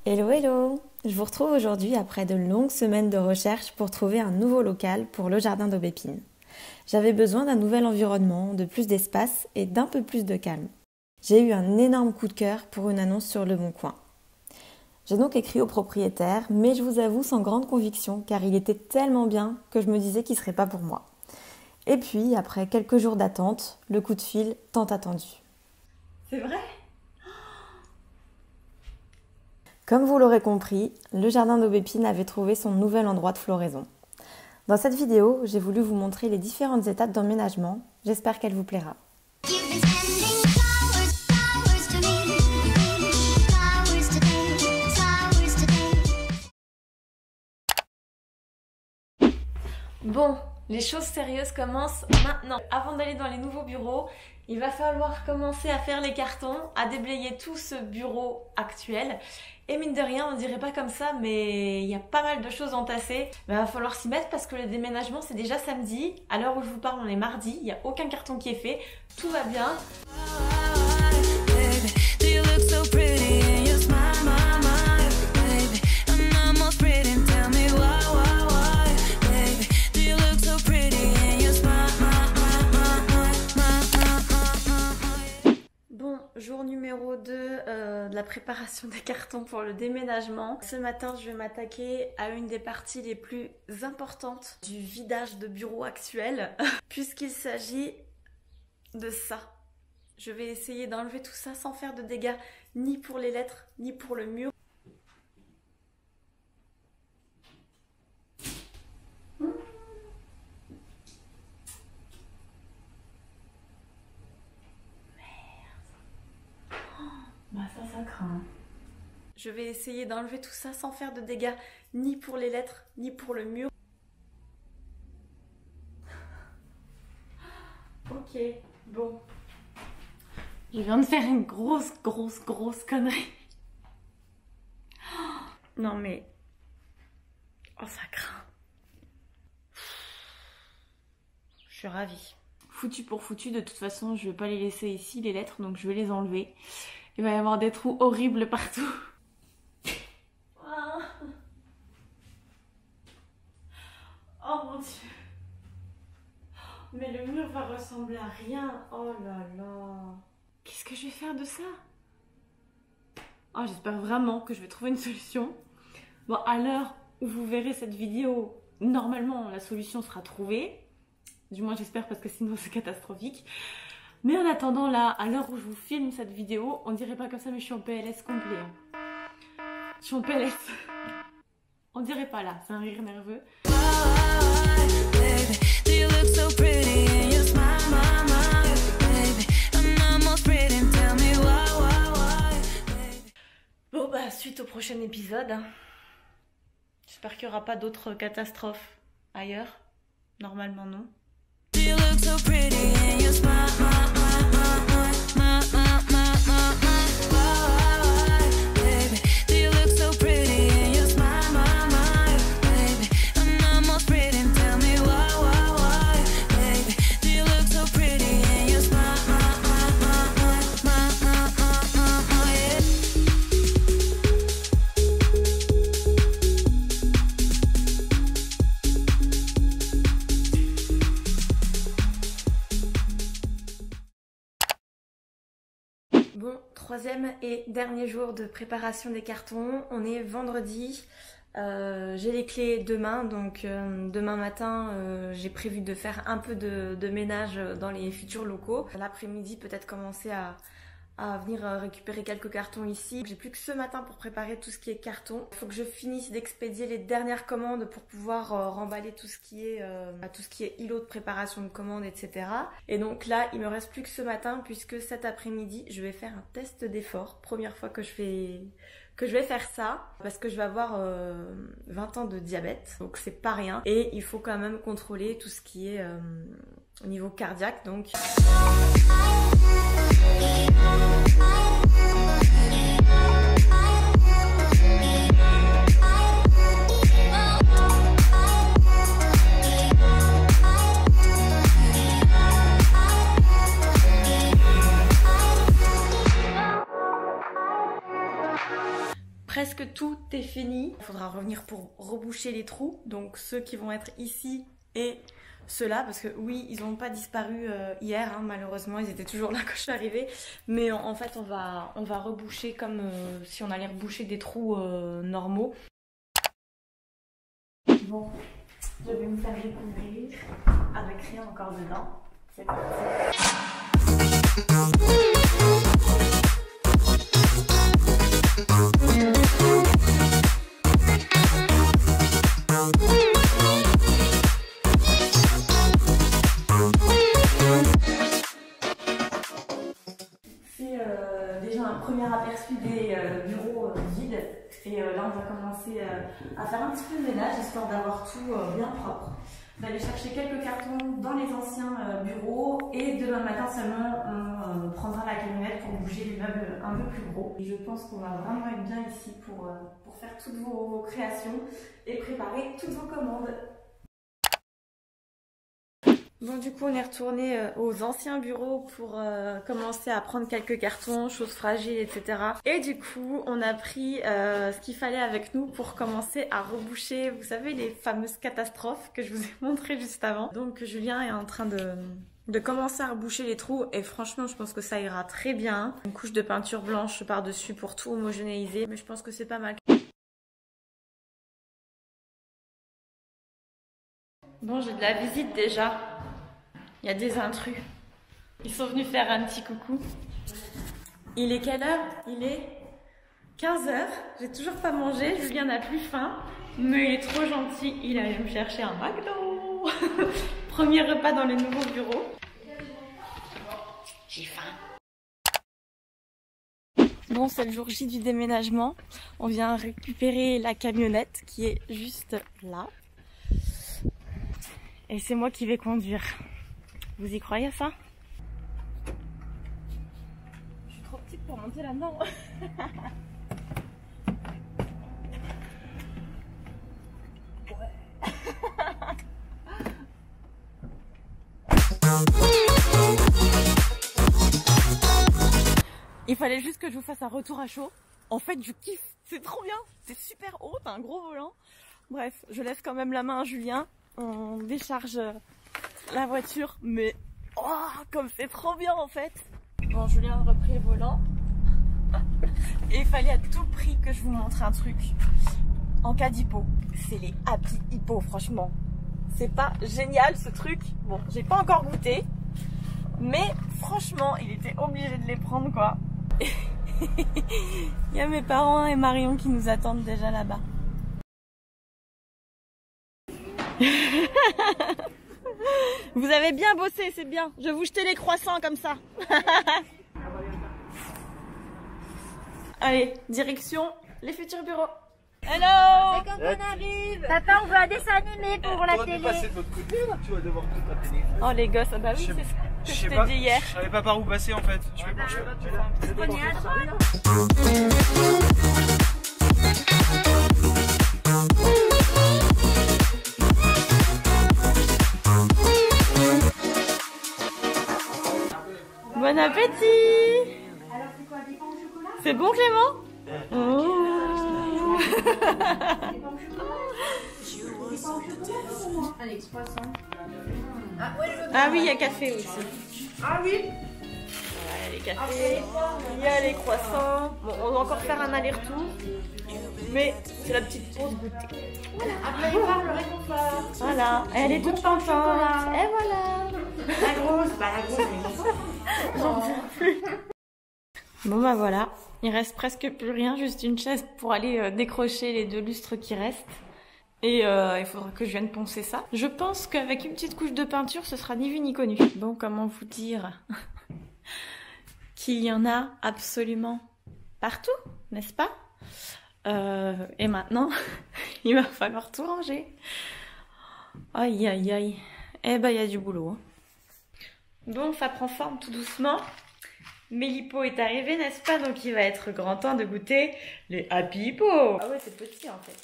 Hello hello! Je vous retrouve aujourd'hui après de longues semaines de recherche pour trouver un nouveau local pour le jardin d'Aubépine. J'avais besoin d'un nouvel environnement, de plus d'espace et d'un peu plus de calme. J'ai eu un énorme coup de cœur pour une annonce sur Le Bon Coin. J'ai donc écrit au propriétaire, mais je vous avoue sans grande conviction car il était tellement bien que je me disais qu'il ne serait pas pour moi. Et puis, après quelques jours d'attente, le coup de fil tant attendu. C'est vrai ? Comme vous l'aurez compris, le jardin d'Aubépine avait trouvé son nouvel endroit de floraison. Dans cette vidéo, j'ai voulu vous montrer les différentes étapes d'emménagement. J'espère qu'elle vous plaira. Bon, les choses sérieuses commencent maintenant. Avant d'aller dans les nouveaux bureaux, il va falloir commencer à faire les cartons, à déblayer tout ce bureau actuel. Et mine de rien, on dirait pas comme ça, mais il y a pas mal de choses entassées. Il va falloir s'y mettre parce que le déménagement c'est déjà samedi. À l'heure où je vous parle, on est mardi, il n'y a aucun carton qui est fait. Tout va bien. Jour numéro 2 de la préparation des cartons pour le déménagement. Ce matin, je vais m'attaquer à une des parties les plus importantes du vidage de bureau actuel, puisqu'il s'agit de ça. Je vais essayer d'enlever tout ça sans faire de dégâts, ni pour les lettres, ni pour le mur. Bah ça craint. Je vais essayer d'enlever tout ça sans faire de dégâts, ni pour les lettres, ni pour le mur. Ok, bon. Je viens de faire une grosse connerie. Non mais... Oh ça craint. Je suis ravie. Foutu pour foutu, de toute façon je vais pas les laisser ici les lettres, donc je vais les enlever. Il va y avoir des trous horribles partout. Oh mon dieu. Mais le mur va ressembler à rien. Oh là là. Qu'est-ce que je vais faire de ça? Oh, j'espère vraiment que je vais trouver une solution. Bon, à l'heure où vous verrez cette vidéo, normalement la solution sera trouvée. Du moins j'espère, parce que sinon c'est catastrophique. Mais en attendant là, à l'heure où je vous filme cette vidéo, on dirait pas comme ça mais je suis en PLS complet. Je suis en PLS. On dirait pas là, c'est un rire nerveux. Bon bah suite au prochain épisode. J'espère qu'il n'y aura pas d'autres catastrophes ailleurs. Normalement non. Bon, troisième et dernier jour de préparation des cartons. On est vendredi. J'ai les clés demain, donc demain matin j'ai prévu de faire un peu de ménage dans les futurs locaux. L'après-midi peut-être commencer à venir récupérer quelques cartons ici. J'ai plus que ce matin pour préparer tout ce qui est carton. Il faut que je finisse d'expédier les dernières commandes pour pouvoir remballer tout ce qui est îlot de préparation de commandes, etc. Et donc là, il me reste plus que ce matin puisque cet après-midi, je vais faire un test d'effort. Première fois que je vais faire ça parce que je vais avoir 20 ans de diabète, donc c'est pas rien. Et il faut quand même contrôler tout ce qui est au niveau cardiaque, donc... presque tout est fini. Il faudra revenir pour reboucher les trous, donc ceux qui vont être ici et ceux-là, parce que oui, ils n'ont pas disparu hier, hein, malheureusement, ils étaient toujours là quand je suis arrivée. Mais en fait, on va reboucher comme si on allait reboucher des trous normaux. Bon, je vais me faire découvrir avec rien encore dedans. C'est parti. Déjà un premier aperçu des bureaux vides et là on va commencer à faire un petit peu de ménage histoire d'avoir tout bien propre, d'aller chercher quelques cartons dans les anciens bureaux et demain matin seulement on prendra la camionnette pour bouger les meubles un peu plus gros. Et je pense qu'on va vraiment être bien ici pour faire toutes vos créations et préparer toutes vos commandes. Bon, du coup, on est retourné aux anciens bureaux pour commencer à prendre quelques cartons, choses fragiles, etc. Et du coup, on a pris ce qu'il fallait avec nous pour commencer à reboucher, vous savez, les fameuses catastrophes que je vous ai montrées juste avant. Donc, Julien est en train de commencer à reboucher les trous et franchement, je pense que ça ira très bien. Une couche de peinture blanche par-dessus pour tout homogénéiser, mais je pense que c'est pas mal. Bon, j'ai de la visite déjà. Il y a des intrus. Ils sont venus faire un petit coucou. Il est quelle heure? Il est 15h. J'ai toujours pas mangé. Julien n'a plus faim. Mais il est trop gentil. Il allait me chercher un McDo. Premier repas dans le nouveau bureau. J'ai faim. Bon, c'est le jour J du déménagement. On vient récupérer la camionnette qui est juste là. Et c'est moi qui vais conduire. Vous y croyez à ça? Je suis trop petite pour monter là-dedans. Il fallait juste que je vous fasse un retour à chaud. En fait, je kiffe. C'est trop bien. C'est super haut. T'as un gros volant. Bref, je laisse quand même la main à Julien. On décharge la voiture, mais oh, comme c'est trop bien en fait. Bon, Julien a repris le volant et il fallait à tout prix que je vous montre un truc en cas d'hippo. C'est les Happy Hippo, franchement. C'est pas génial ce truc. Bon, j'ai pas encore goûté, mais franchement, il était obligé de les prendre quoi. Il y a mes parents et Marion qui nous attendent déjà là-bas. Vous avez bien bossé, c'est bien. Je vais vous jeter les croissants comme ça. Allez, direction les futurs bureaux. Hello! C'est quand on arrive. Papa, on veut un dessin animé pour la télé. Passer de l'autre côté, là, tu vas devoir tout la télé. Oh les gosses, bah oui, c'est ce que je t'ai dit hier. Je savais pas par où passer en fait. Je vais pencher. Prenez à droite. Bon appétit! Alors c'est quoi, des pains au chocolat? C'est bon Clément? Oh. Des pains au chocolat? Des pains au chocolat pour moi. Allez, croissant. Ah ouais, Ah oui, il y a café aussi. Ah oui. Voilà les cafés, il y a les croissants. Bon, on va encore faire un aller-retour, mais c'est la petite pause goûter. Après il part le réconfort. Voilà, elle est toute contente. Et voilà. La grosse, bah la grosse. J'en peux plus. Bon bah voilà, il reste presque plus rien, juste une chaise pour aller décrocher les 2 lustres qui restent. Et il faudra que je vienne poncer ça. Je pense qu'avec une petite couche de peinture, ce sera ni vu ni connu. Bon, comment vous dire qu'il y en a absolument partout, n'est-ce pas? Et maintenant, il va falloir tout ranger. Aïe aïe aïe. Eh ben, il y a du boulot. Hein. Bon, ça prend forme tout doucement. Mais l'hippo est arrivé, n'est-ce pas? Donc il va être grand temps de goûter les Happy Hippo. Ah ouais, c'est petit en fait.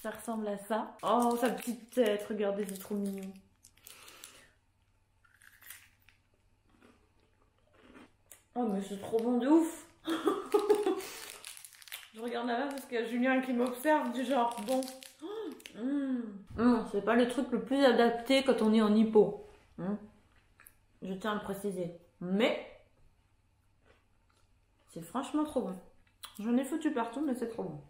Ça ressemble à ça. Oh, sa petite tête, regardez, c'est trop mignon. Oh, mais c'est trop bon de ouf. j'en avais parce que Julien qui m'observe du genre bon. C'est pas le truc le plus adapté quand on est en hypo. Je tiens à le préciser. Mais c'est franchement trop bon. J'en ai foutu partout, mais c'est trop bon.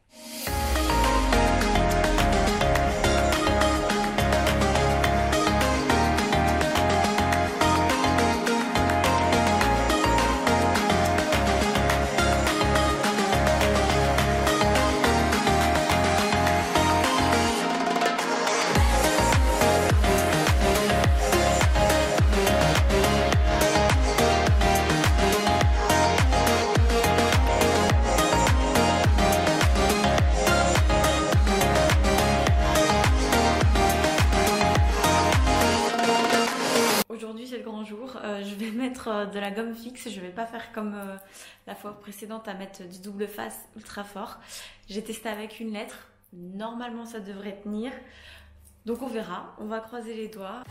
Aujourd'hui c'est le grand jour, je vais mettre de la gomme fixe, je vais pas faire comme la fois précédente à mettre du double face ultra fort. J'ai testé avec une lettre, normalement ça devrait tenir, donc on verra, on va croiser les doigts.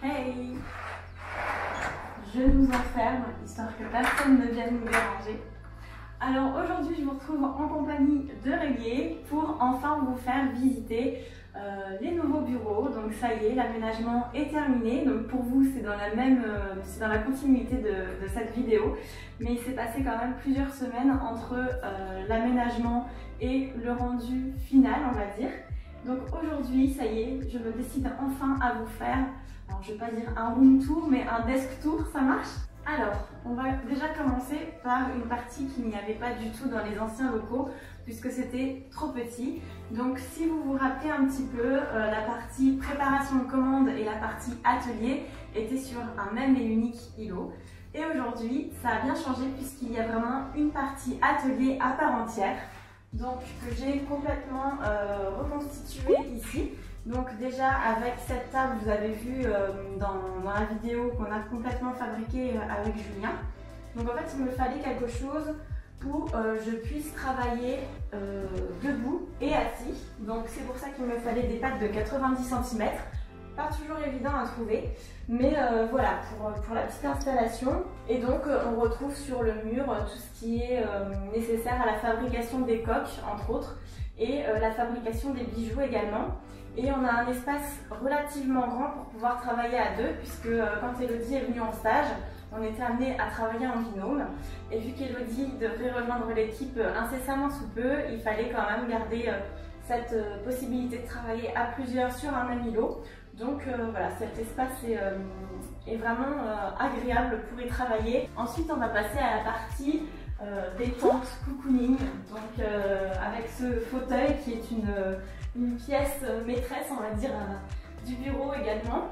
Hey, je nous enferme, histoire que personne ne vienne nous déranger. Alors aujourd'hui, je vous retrouve en compagnie de Réguier pour enfin vous faire visiter les nouveaux bureaux. Donc ça y est, l'aménagement est terminé. Donc pour vous, c'est dans la continuité de cette vidéo. Mais il s'est passé quand même plusieurs semaines entre l'aménagement et le rendu final, on va dire. Donc aujourd'hui, ça y est, je me décide enfin à vous faire, alors je vais pas dire un room tour, mais un desk tour, ça marche? Alors, on va déjà commencer par une partie qu'il n'y avait pas du tout dans les anciens locaux, puisque c'était trop petit. Donc si vous vous rappelez un petit peu, la partie préparation de commandes et la partie atelier étaient sur un même et unique îlot. Et aujourd'hui, ça a bien changé puisqu'il y a vraiment une partie atelier à part entière. Donc que j'ai complètement reconstitué ici. Donc déjà avec cette table, vous avez vu dans la vidéo qu'on a complètement fabriqué avec Julien. Donc en fait il me fallait quelque chose où je puisse travailler debout et assis. Donc c'est pour ça qu'il me fallait des pattes de 90 cm. Pas toujours évident à trouver, mais voilà pour la petite installation. Et donc on retrouve sur le mur tout ce qui est nécessaire à la fabrication des coques entre autres et la fabrication des bijoux également. Et on a un espace relativement grand pour pouvoir travailler à deux, puisque quand Elodie est venue en stage, on était amené à travailler en binôme. Et vu qu'Elodie devrait rejoindre l'équipe incessamment sous peu, il fallait quand même garder cette possibilité de travailler à plusieurs sur un même îlot. Donc voilà, cet espace est vraiment agréable pour y travailler. Ensuite, on va passer à la partie détente, cocooning, donc avec ce fauteuil qui est une pièce maîtresse, on va dire, du bureau également.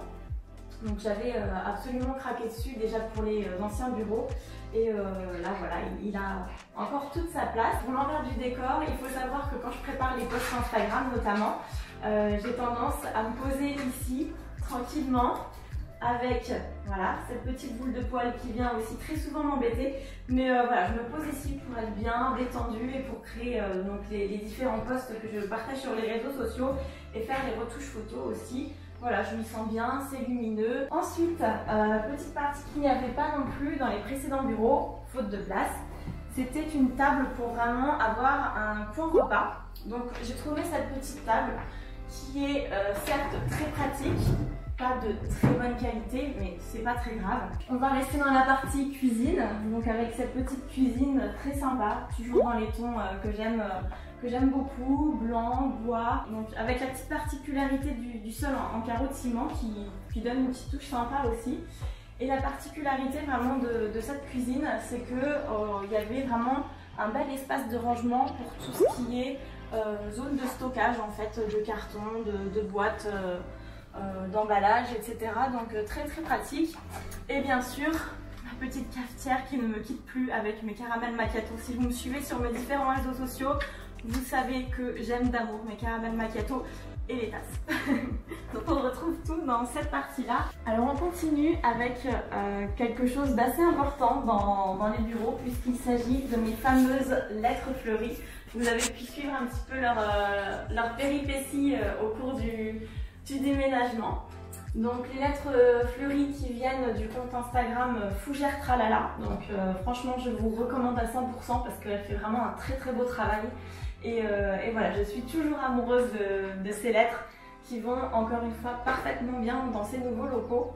Donc j'avais absolument craqué dessus déjà pour les anciens bureaux. Et là voilà, il a encore toute sa place. Pour l'envers du décor, il faut savoir que quand je prépare les posts Instagram notamment, j'ai tendance à me poser ici tranquillement avec voilà, cette petite boule de poils qui vient aussi très souvent m'embêter. Mais voilà, je me pose ici pour être bien détendue et pour créer donc les différents posts que je partage sur les réseaux sociaux et faire les retouches photos aussi. Voilà, je m'y sens bien, c'est lumineux. Ensuite, petite partie qu'il n'y avait pas non plus dans les précédents bureaux, faute de place, c'était une table pour vraiment avoir un coin repas. Donc j'ai trouvé cette petite table qui est certes très pratique, pas de très bonne qualité, mais c'est pas très grave. On va rester dans la partie cuisine, donc avec cette petite cuisine très sympa, toujours dans les tons que j'aime beaucoup, blanc, bois, donc avec la petite particularité du sol en carreau de ciment qui donne une petite touche sympa aussi. Et la particularité vraiment de cette cuisine, c'est que il y avait vraiment un bel espace de rangement pour tout ce qui est zone de stockage en fait, de carton, de boîtes, d'emballage, etc. Donc très très pratique. Et bien sûr, ma petite cafetière qui ne me quitte plus avec mes caramels macchiato. Si vous me suivez sur mes différents réseaux sociaux, vous savez que j'aime d'amour mes caramels macchiato et les tasses. Donc on retrouve tout dans cette partie-là. Alors on continue avec quelque chose d'assez important dans les bureaux puisqu'il s'agit de mes fameuses lettres fleuries. Vous avez pu suivre un petit peu leur péripéties au cours du déménagement. Donc les lettres fleuries qui viennent du compte Instagram Fougère Tralala. Donc franchement je vous recommande à 100% parce qu'elle fait vraiment un très beau travail. Et voilà, je suis toujours amoureuse de ces lettres qui vont encore une fois parfaitement bien dans ces nouveaux locaux.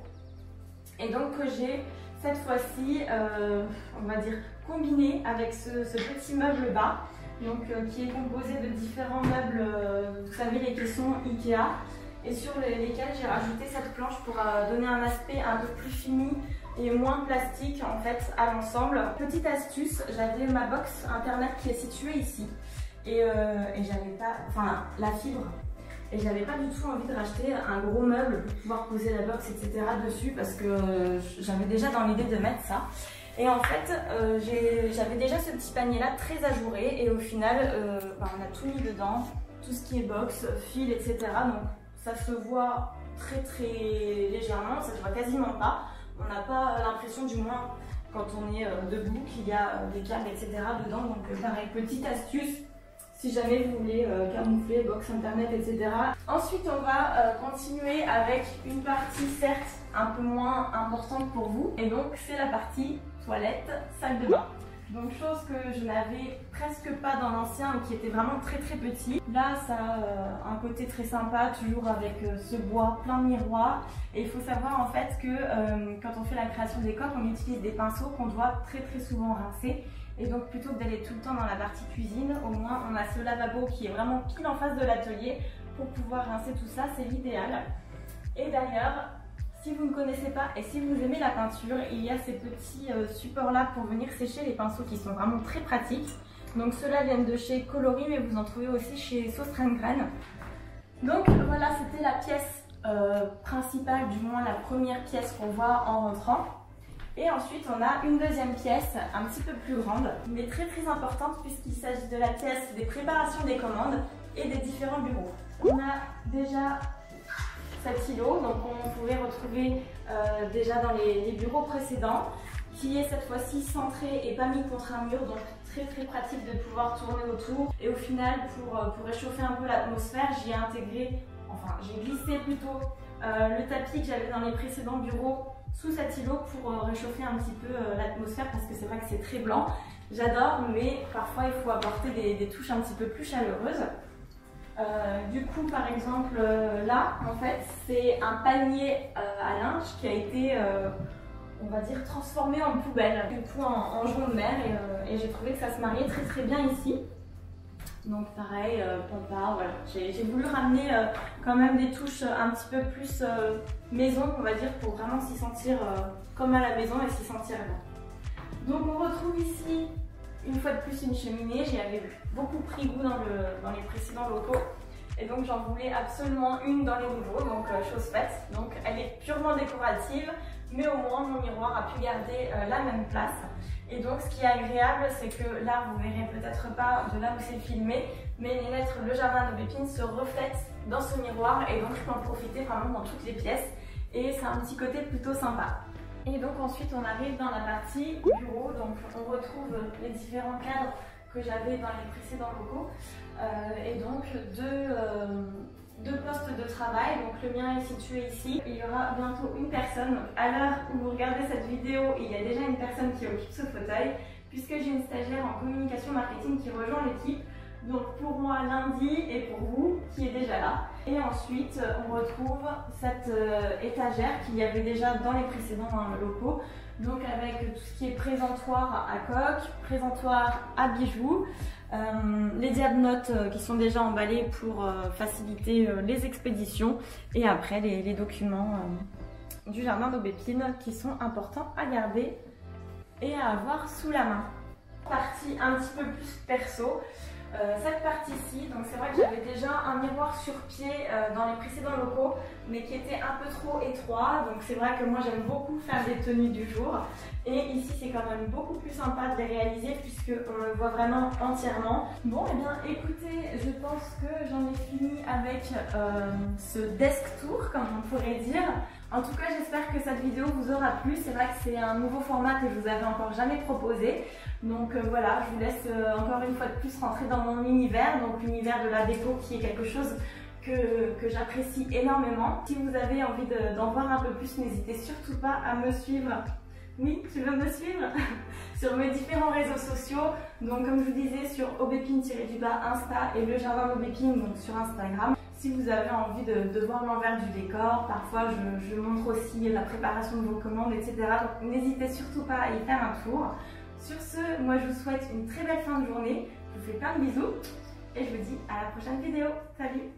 Et donc j'ai cette fois-ci, on va dire, combiné avec ce petit meuble bas, donc qui est composé de différents meubles, vous savez les caissons Ikea, et sur lesquels j'ai rajouté cette planche pour donner un aspect un peu plus fini et moins plastique en fait à l'ensemble. Petite astuce, j'avais ma box internet qui est située ici. Et j'avais pas, enfin la fibre, et j'avais pas du tout envie de racheter un gros meuble pour pouvoir poser la box etc dessus parce que j'avais déjà dans l'idée de mettre ça. Et en fait j'avais déjà ce petit panier là très ajouré et au final on a tout mis dedans, tout ce qui est box, fil etc. Donc ça se voit très légèrement, ça se voit quasiment pas. On n'a pas l'impression du moins quand on est debout qu'il y a des câbles etc dedans. Donc pareil, petite astuce si jamais vous voulez camoufler, box internet, etc. Ensuite, on va continuer avec une partie certes un peu moins importante pour vous. Et donc, c'est la partie toilette, salle de bain. Donc, chose que je n'avais presque pas dans l'ancien, qui était vraiment très petit. Là, ça a un côté très sympa, toujours avec ce bois plein de miroirs. Et il faut savoir en fait que quand on fait la création des coques, on utilise des pinceaux qu'on doit très souvent rincer. Et donc plutôt que d'aller tout le temps dans la partie cuisine, au moins on a ce lavabo qui est vraiment pile en face de l'atelier pour pouvoir rincer tout ça, c'est l'idéal. Et d'ailleurs, si vous ne connaissez pas et si vous aimez la peinture, il y a ces petits supports là pour venir sécher les pinceaux qui sont vraiment très pratiques. Donc ceux-là viennent de chez Coloris, mais vous en trouvez aussi chez Sauce Rengren. Donc voilà, c'était la pièce principale, du moins la première pièce qu'on voit en rentrant. Et ensuite, on a une deuxième pièce un petit peu plus grande, mais très importante puisqu'il s'agit de la pièce des préparations des commandes et des différents bureaux. On a déjà cet îlot, donc on pouvait retrouver déjà dans les bureaux précédents, qui est cette fois-ci centré et pas mis contre un mur, donc très pratique de pouvoir tourner autour. Et au final, pour réchauffer un peu l'atmosphère, j'y ai intégré, enfin j'ai glissé plutôt le tapis que j'avais dans les précédents bureaux sous cet îlot pour réchauffer un petit peu l'atmosphère parce que c'est vrai que c'est très blanc. J'adore, mais parfois il faut apporter des touches un petit peu plus chaleureuses. Du coup, par exemple, là, en fait, c'est un panier à linge qui a été, on va dire, transformé en poubelle, du coup en jaune mer, et j'ai trouvé que ça se mariait très bien ici. Donc pareil, pampa, voilà. J'ai voulu ramener quand même des touches un petit peu plus maison, on va dire, pour vraiment s'y sentir comme à la maison et s'y sentir bien. Donc on retrouve ici, une fois de plus, une cheminée. J'y avais beaucoup pris goût dans les précédents locaux. Et donc j'en voulais absolument une dans les nouveaux, donc chose faite. Donc elle est purement décorative, mais au moins mon miroir a pu garder la même place. Et donc ce qui est agréable, c'est que là vous verrez peut-être pas de là où c'est filmé, mais les lettres Le Jardin d'Aubépine se reflètent dans ce miroir et donc je peux en profiter vraiment dans toutes les pièces et c'est un petit côté plutôt sympa. Et donc ensuite on arrive dans la partie bureau, donc on retrouve les différents cadres que j'avais dans les précédents locaux et donc deux postes de travail. Donc le mien est situé ici. Il y aura bientôt une personne. À l'heure où vous regardez cette vidéo, il y a déjà une personne qui occupe ce fauteuil puisque j'ai une stagiaire en communication marketing qui rejoint l'équipe. Donc pour moi lundi et pour vous qui est déjà là. Et ensuite on retrouve cette étagère qu'il y avait déjà dans les précédents locaux. Donc avec tout ce qui est présentoir à coque, présentoir à bijoux, les diabnotes qui sont déjà emballés pour faciliter les expéditions et après les documents du jardin d'Aubépine qui sont importants à garder et à avoir sous la main. Partie un petit peu plus perso, cette partie-ci. Donc c'est vrai que j'avais déjà un miroir sur pied dans les précédents locaux, mais qui était un peu trop étroit. Donc c'est vrai que moi j'aime beaucoup faire des tenues du jour. Et ici c'est quand même beaucoup plus sympa de les réaliser puisqu'on le voit vraiment entièrement. Bon et bien écoutez, je pense que j'en ai fini avec ce desk tour comme on pourrait dire. En tout cas j'espère que cette vidéo vous aura plu. C'est vrai que c'est un nouveau format que je vous avais encore jamais proposé. Donc voilà, je vous laisse encore une fois de plus rentrer dans mon univers, donc l'univers de la déco qui est quelque chose que j'apprécie énormément. Si vous avez envie d'en voir un peu plus, n'hésitez surtout pas à me suivre. Oui, tu veux me suivre sur mes différents réseaux sociaux. Donc comme je vous disais, sur aubépine-du-bas Insta et le jardin d'Aubépine donc sur Instagram. Si vous avez envie de voir l'envers du décor, parfois je montre aussi la préparation de vos commandes, etc. Donc n'hésitez surtout pas à y faire un tour. Sur ce, moi je vous souhaite une très belle fin de journée. Je vous fais plein de bisous et je vous dis à la prochaine vidéo. Salut!